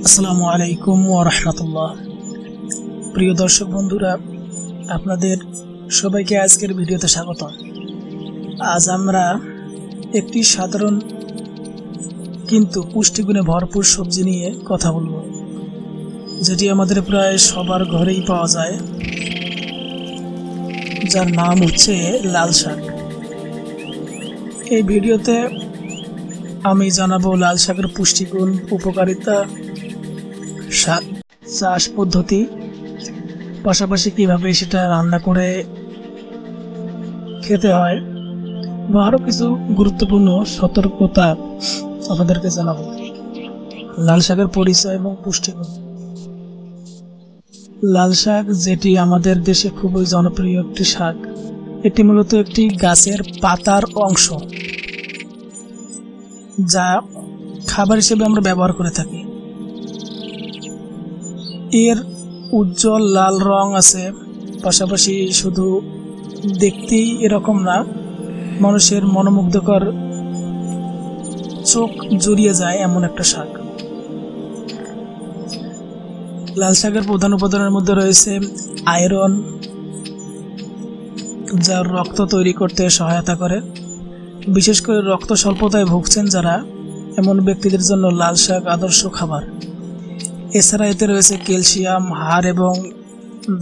আসসালামু আলাইকুম ওয়া রাহমাতুল্লাহ। প্রিয় দর্শক বন্ধুরা, আপনাদের সবাইকে আজকের ভিডিওতে স্বাগত। আজ আমরা একটি সাধারণ কিন্তু পুষ্টিগুণে ভরপুর সবজি নিয়ে কথা বলবো, যেটি আমাদের প্রায় সবার ঘরেই পাওয়া যায়, যার নাম হচ্ছে লাল শাক। এই ভিডিওতে আমি জানাবো লাল শাকের পুষ্টিগুণ, উপকারিতা, চাষ পদ্ধতি, পাশাপাশি কিভাবে সেটা রান্না করে খেতে হয় বা আরো কিছু গুরুত্বপূর্ণ সতর্কতা আপনাদেরকে জানাবো। লাল শাকের পরিচয় এবং পুষ্টিগুণ। লাল শাক, যেটি আমাদের দেশে খুবই জনপ্রিয় একটি শাক, এটি মূলত একটি গাছের পাতার অংশ, যা খাবার হিসেবে আমরা ব্যবহার করে থাকি। এর উজ্জ্বল লাল রং আছে, পাশাপাশি শুধু দেখতেই এরকম না, মানুষের মনোমুগ্ধকর চোখ জুড়িয়ে যায় এমন একটা শাক। লাল শাকের প্রধান উপাদানের মধ্যে রয়েছে আয়রন, যা রক্ত তৈরি করতে সহায়তা করে। বিশেষ করে রক্ত স্বল্পতায় ভুগছেন যারা, এমন ব্যক্তিদের জন্য লাল শাক আদর্শ খাবার। এছাড়া এতে রয়েছে ক্যালসিয়াম, হাড় এবং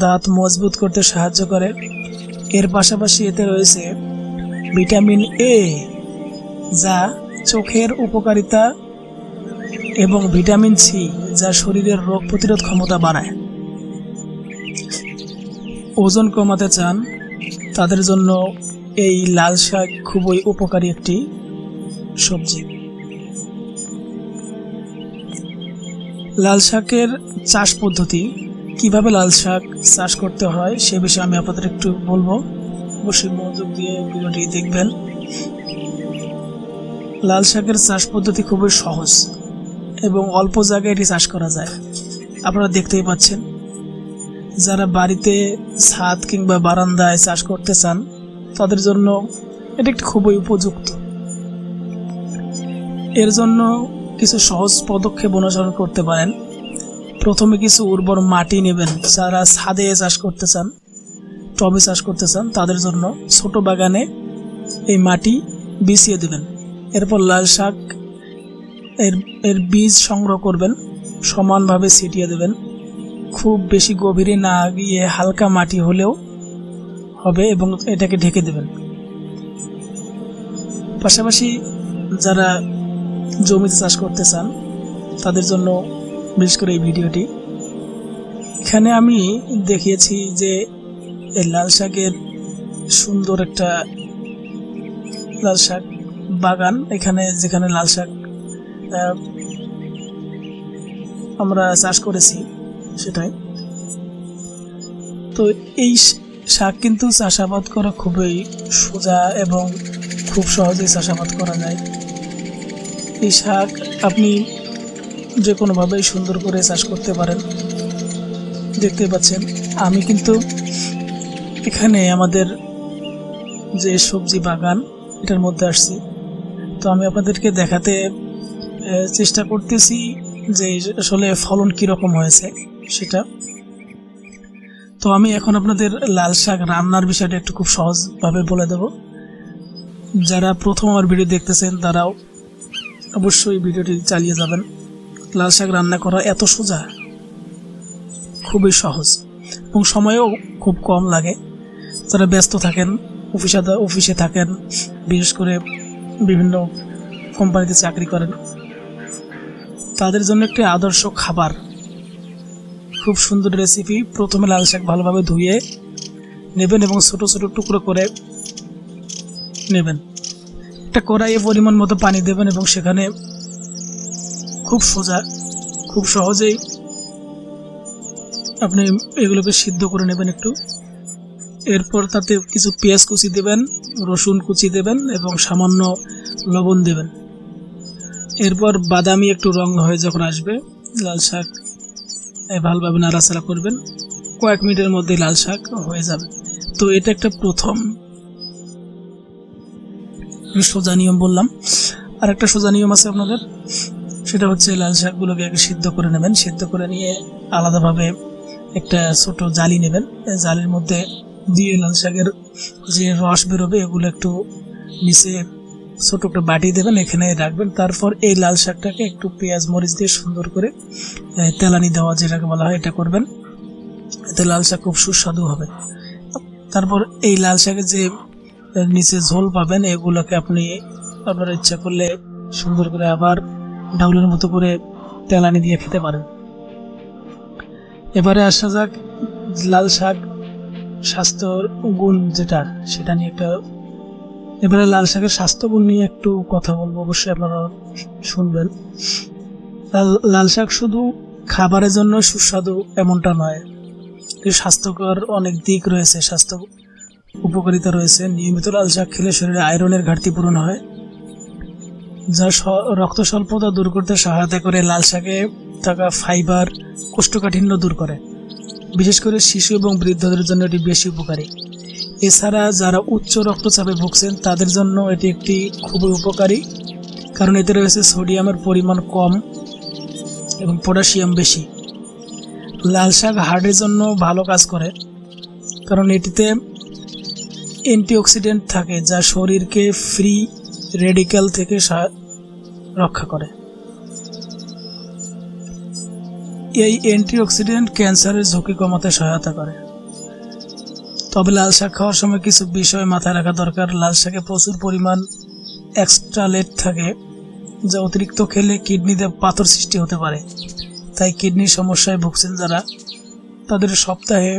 দাঁত মজবুত করতে সাহায্য করে। এর পাশাপাশি এতে রয়েছে ভিটামিন এ, যা চোখের উপকারিতা, এবং ভিটামিন সি, যা শরীরের রোগ প্রতিরোধ ক্ষমতা বাড়ায়। ওজন কমাতে চান তাদের জন্য এই লাল শাক খুবই উপকারী একটি সবজি। লাল শাকের চাষ পদ্ধতি, কিভাবে লাল শাক চাষ করতে হয় সে বিষয়ে আমি আপনাদের একটু বলবো। অবশ্যই মনোযোগ দিয়ে ভিডিওটি দেখবেন। লাল শাকের চাষ পদ্ধতি খুবই সহজ এবং অল্প জায়গায় এটি চাষ করা যায়। আপনারা দেখতেই পাচ্ছেন, যারা বাড়িতে ছাদ কিংবা বারান্দায় চাষ করতে চান তাদের জন্য এটি একটি খুবই উপযুক্ত। এর জন্য কিছু সহজ পদক্ষেপ অনুসরণ করতে পারেন। প্রথমে কিছু উর্বর মাটি নেবেন। যারা ছাদে চাষ করতে চান, টবে চাষ করতে চান, তাদের জন্য ছোট বাগানে এই মাটি বিছিয়ে দেবেন। এরপর লাল শাক এর বীজ সংগ্রহ করবেন, সমানভাবে ছিটিয়ে দেবেন। খুব বেশি গভীরে না গিয়ে হালকা মাটি হলেও হবে এবং এটাকে ঢেকে দেবেন। পাশাপাশি যারা জমিতে চাষ করতে চান তাদের জন্য বিশেষ করে এই ভিডিওটি। এখানে আমি দেখিয়েছি যে এই লাল শাকের সুন্দর একটা লাল শাক বাগান, এখানে যেখানে লাল শাক আমরা চাষ করেছি সেটাই। তো এই শাক কিন্তু চাষাবাদ করা খুবই সোজা এবং খুব সহজেই চাষাবাদ করা যায়। এই শাক আপনি যে কোনোভাবেই সুন্দর করে চাষ করতে পারেন। দেখতে পাচ্ছেন আমি কিন্তু এখানে আমাদের যে সবজি বাগান এটার মধ্যে আসছি, তো আমি আপনাদেরকে দেখাতে চেষ্টা করতেছি যে আসলে ফলন কিরকম হয়েছে সেটা। তো আমি এখন আপনাদের লাল শাক রান্নার বিষয়টা একটু খুব সহজভাবে বলে দেব। যারা প্রথম আমার ভিডিও দেখতেছেন তারাও অবশ্যই ভিডিওটি চালিয়ে যাবেন। লাল শাক রান্না করা এত সোজা, খুবই সহজ এবং সময়ও খুব কম লাগে। যারা ব্যস্ত থাকেন, অফিসে থাকেন, বিশেষ করে বিভিন্ন কোম্পানিতে চাকরি করেন, তাদের জন্য একটি আদর্শ খাবার। খুব সুন্দর রেসিপি। প্রথমে লাল শাক ভালোভাবে ধুয়ে নেবেন এবং ছোট ছোট টুকরো করে নেবেন। একটা কড়াইয়ে পরিমাণ মতো পানি দেবেন এবং সেখানে খুব সোজা, খুব সহজেই আপনি এগুলোকে সিদ্ধ করে নেবেন একটু। এরপর তাতে কিছু পেঁয়াজ কুচি দেবেন, রসুন কুচি দেবেন এবং সামান্য লবণ দেবেন। এরপর বাদামি একটু রং হয়ে যখন আসবে, লাল শাক ভালোভাবে নাড়াচাড়া করবেন। কয়েক মিনিটের মধ্যে লাল শাক হয়ে যাবে। তো এটা একটা প্রথম সোজা নিয়ম বললাম। আর একটা সোজা নিয়ম আছে আপনাদের, সেটা হচ্ছে লাল শাকগুলোকে আগে সিদ্ধ করে নেবেন। সিদ্ধ করে নিয়ে আলাদাভাবে একটা ছোট জালি নেবেন। জালির মধ্যে দিয়ে লাল শাকের যে রস বেরোবে এগুলো একটু নিচে ছোট একটা বাটি দেবেন, এখানে রাখবেন। তারপর এই লাল শাকটাকে একটু পেঁয়াজ মরিচ দিয়ে সুন্দর করে তেলানি দেওয়া যেটাকে বলা হয় এটা করবেন, এতে লাল শাক খুব সুস্বাদু হবে। তারপর এই লাল শাকের যে নিচে ঝোল পাবেন এগুলোকে আপনি আপনার ইচ্ছা করলে সুন্দর করে আবার ডাউলের মতো করে তেলানি দিয়ে খেতে পারেন। এবারে আসা যাক লাল শাক স্বাস্থ্যর গুণ যেটা সেটা নিয়ে এবারে লাল শাকের স্বাস্থ্যগুণ নিয়ে একটু কথা বলবো, অবশ্যই আপনারা শুনবেন। লাল শাক শুধু খাবারের জন্য সুস্বাদু এমনটা নয়, স্বাস্থ্যকর অনেক দিক রয়েছে, স্বাস্থ্য উপকারিতা রয়েছে। নিয়মিত লাল শাক খেলে শরীরে আয়রনের ঘাটতি পূরণ হয়, যা রক্ত স্বল্পতা দূর করতে সহায়তা করে। লাল শাকে থাকা ফাইবার কোষ্ঠকাঠিন্য দূর করে, বিশেষ করে শিশু এবং বৃদ্ধদের জন্য এটি বেশি উপকারী। এছাড়া যারা উচ্চ রক্তচাপে ভুগছেন তাদের জন্য এটি একটি খুবই উপকারী, কারণ এতে রয়েছে সোডিয়ামের পরিমাণ কম এবং পটাশিয়াম বেশি। লাল শাক হার্টের জন্য ভালো কাজ করে, কারণ এটিতে অ্যান্টিঅক্সিডেন্ট থাকে যা শরীরকে ফ্রি রেডিক্যাল থেকে রক্ষা করে। এই অ্যান্টিঅক্সিডেন্ট ক্যান্সারের ঝুঁকি কমাতে সহায়তা করে। তবে লাল শাক খাওয়ার সময় কিছু বিষয় মাথায় রাখা দরকার। লাল শাকে প্রচুর পরিমাণ এক্সট্রালেট থাকে, যা অতিরিক্ত খেলে কিডনিতে পাথর সৃষ্টি হতে পারে। তাই কিডনির সমস্যায় ভুগছেন যারা, তাদের সপ্তাহে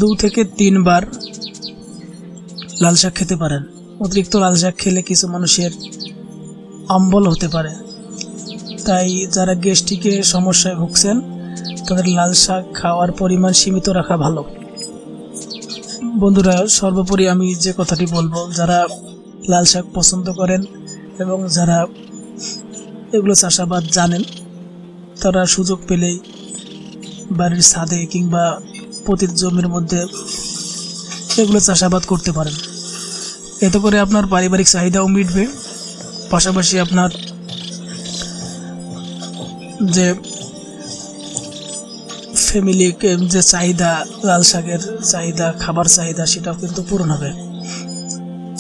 2 থেকে 3 বার লাল শাক খেতে পারেন। অতিরিক্ত লাল শাক খেলে কিছু মানুষের অম্বল হতে পারে, তাই যারা গ্যাস্ট্রিকের সমস্যায় ভুগছেন তাদের লাল শাক খাওয়ার পরিমাণ সীমিত রাখা ভালো। বন্ধুরা, সর্বোপরি আমি যে কথাটি বলবো, যারা লাল শাক পছন্দ করেন এবং যারা এগুলো চাষাবাদ জানেন, তারা সুযোগ পেলেই বাড়ির ছাদে কিংবা পতিত জমির মধ্যে এগুলো চাষাবাদ করতে পারেন। এতে করে আপনার পারিবারিক চাহিদাও মিটবে, পাশাপাশি আপনার যে ফ্যামিলি যে চাহিদা, লাল শাকের চাহিদা, খাবার চাহিদা, সেটাও কিন্তু পূরণ হবে।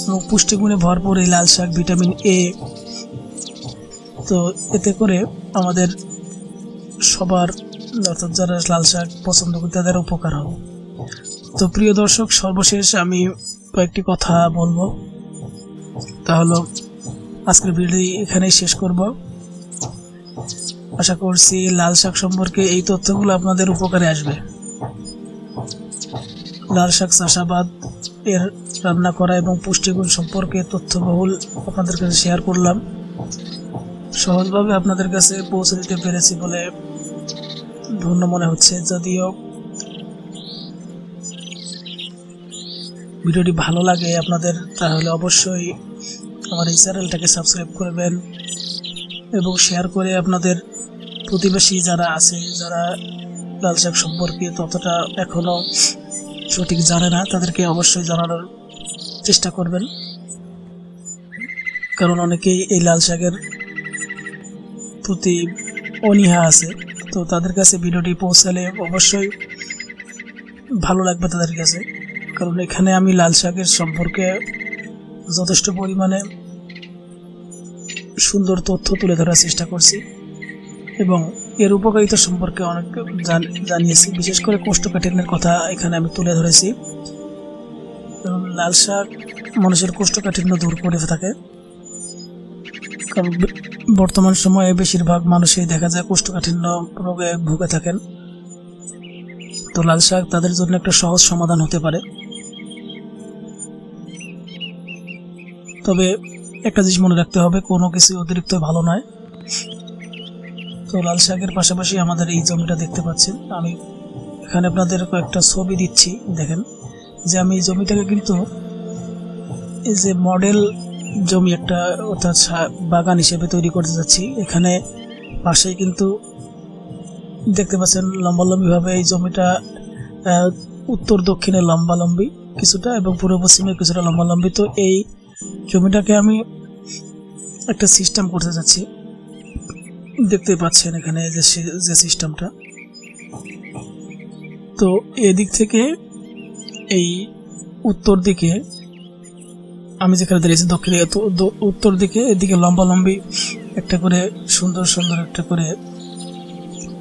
এবং পুষ্টিগুণে ভরপুর এই লাল শাক, ভিটামিন এ, তো এতে করে আমাদের সবার, অর্থাৎ যারা লাল শাক পছন্দ করে তাদের উপকার হবে। তো প্রিয় দর্শক, সর্বশেষ আমি কয়েকটি কথা বলবো, তা হলো আজকের ভিডিও এখানেই শেষ করব। আশা করছি লাল শাক সম্পর্কে এই তথ্যগুলো আপনাদের উপকারে আসবে। লাল শাক চাষাবাদ, এর রান্না করা এবং পুষ্টিগুণ সম্পর্কে তথ্যবহুল আপনাদের কাছে শেয়ার করলাম। সহজভাবে আপনাদের কাছে পৌঁছে দিতে পেরেছি বলে ধন্য মনে হচ্ছে। যদিও ভিডিওটি ভালো লাগে আপনাদের, তাহলে অবশ্যই আমার এই চ্যানেলটাকে সাবস্ক্রাইব করবেন এবং শেয়ার করে আপনাদের প্রতিবেশী যারা আছে, যারা লাল শাক সম্পর্কে ততটা এখনো সঠিক জানে না, তাদেরকে অবশ্যই জানানোর চেষ্টা করবেন, কারণ অনেকেই এই লাল শাকের প্রতি অনীহা আছে। তো তাদের কাছে ভিডিওটি পৌঁছালে অবশ্যই ভালো লাগবে তাদের কাছে, কারণ এখানে আমি লাল শাকের সম্পর্কে যথেষ্ট পরিমাণে সুন্দর তথ্য তুলে ধরার চেষ্টা করছি এবং এর উপকারিতা সম্পর্কে অনেক জানিয়েছি। বিশেষ করে কোষ্ঠকাঠিন্যের কথা এখানে আমি তুলে ধরেছি এবং লাল শাক মানুষের কোষ্ঠকাঠিন্য দূর করে থাকে, কারণ বর্তমান সময়ে বেশিরভাগ মানুষই দেখা যায় কোষ্ঠকাঠিন্য রোগে ভুগে থাকেন। তো লাল শাক তাদের জন্য একটা সহজ সমাধান হতে পারে। তবে একটা জিনিস মনে রাখতে হবে, কোনো কিছু অতিরিক্ত ভালো নয়। তো লাল শাকের পাশাপাশি আমাদের এই জমিটা দেখতে পাচ্ছেন, আমি এখানে আপনাদের কয়েকটা ছবি দিচ্ছি। দেখেন যে আমি এই জমিটাকে কিন্তু এই যে মডেল জমি একটা, অর্থাৎ বাগান হিসেবে তৈরি করতে যাচ্ছি। এখানে পাশেই কিন্তু দেখতে পাচ্ছেন লম্বালম্বিভাবে এই জমিটা উত্তর দক্ষিণে লম্বালম্বি কিছুটা এবং পূর্ব পশ্চিমে কিছুটা লম্বালম্বি। তো এই জমিটাকে আমি একটা সিস্টেম করতে যাচ্ছি। দেখতে পাচ্ছেন এখানে যে সিস্টেমটা। তো এদিক থেকে এই উত্তর দিকে আমি যেখানে দাঁড়িয়েছি দক্ষিণে, উত্তর দিকে এদিকে লম্বা লম্বি একটা করে সুন্দর সুন্দর একটা করে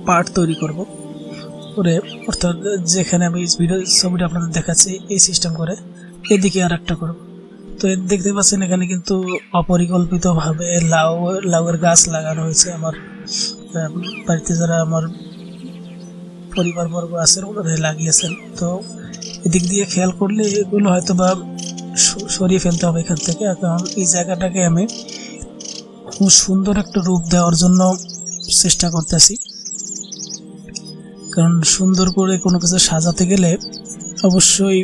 পার্ট তৈরি করব করে, অর্থাৎ যেখানে আমি ভিডিও ছবিটা আপনাদের দেখাচ্ছি এই সিস্টেম করে এদিকে আর একটা করব। তো দেখতে পাচ্ছেন এখানে কিন্তু অপরিকল্পিতভাবে লাউয়ের গাছ লাগানো হয়েছে। আমার বাড়িতে যারা আমার পরিবারবর্গ আছেন ওনারাই লাগিয়েছেন। তো এদিক দিয়ে খেয়াল করলে এগুলো হয়তো বা সরিয়ে ফেলতে হবে এখান থেকে, কারণ এই জায়গাটাকে আমি খুব সুন্দর একটা রূপ দেওয়ার জন্য চেষ্টা করতেছি। কারণ সুন্দর করে কোনো কিছু সাজাতে গেলে অবশ্যই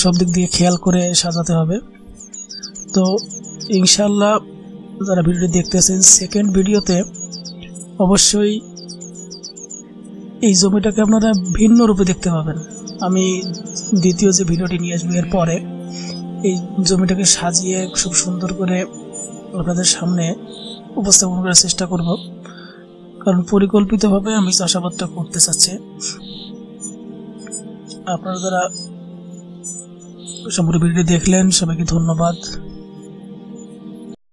সব দিক দিয়ে খেয়াল করে সাজাতে হবে। তো ইনশাল্লাহ যারা ভিডিওটি দেখতেছেন, সেকেন্ড ভিডিওতে অবশ্যই এই জমিটাকে আপনারা ভিন্ন রূপে দেখতে পাবেন। আমি দ্বিতীয় যে ভিডিওটি নিয়ে আসবো এর পরে এই জমিটাকে সাজিয়ে খুব সুন্দর করে আপনাদের সামনে উপস্থাপন করার চেষ্টা করব, কারণ পরিকল্পিতভাবে আমি চাষাবাদটা করতে চাচ্ছি। আপনারা যারা সম্পূর্ণ ভিডিও দেখলেন সবাইকে ধন্যবাদ।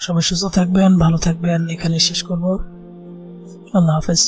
সবাই সুস্থ থাকবেন, ভালো থাকবেন। এখানে শেষ করব। আল্লাহ হাফেজ।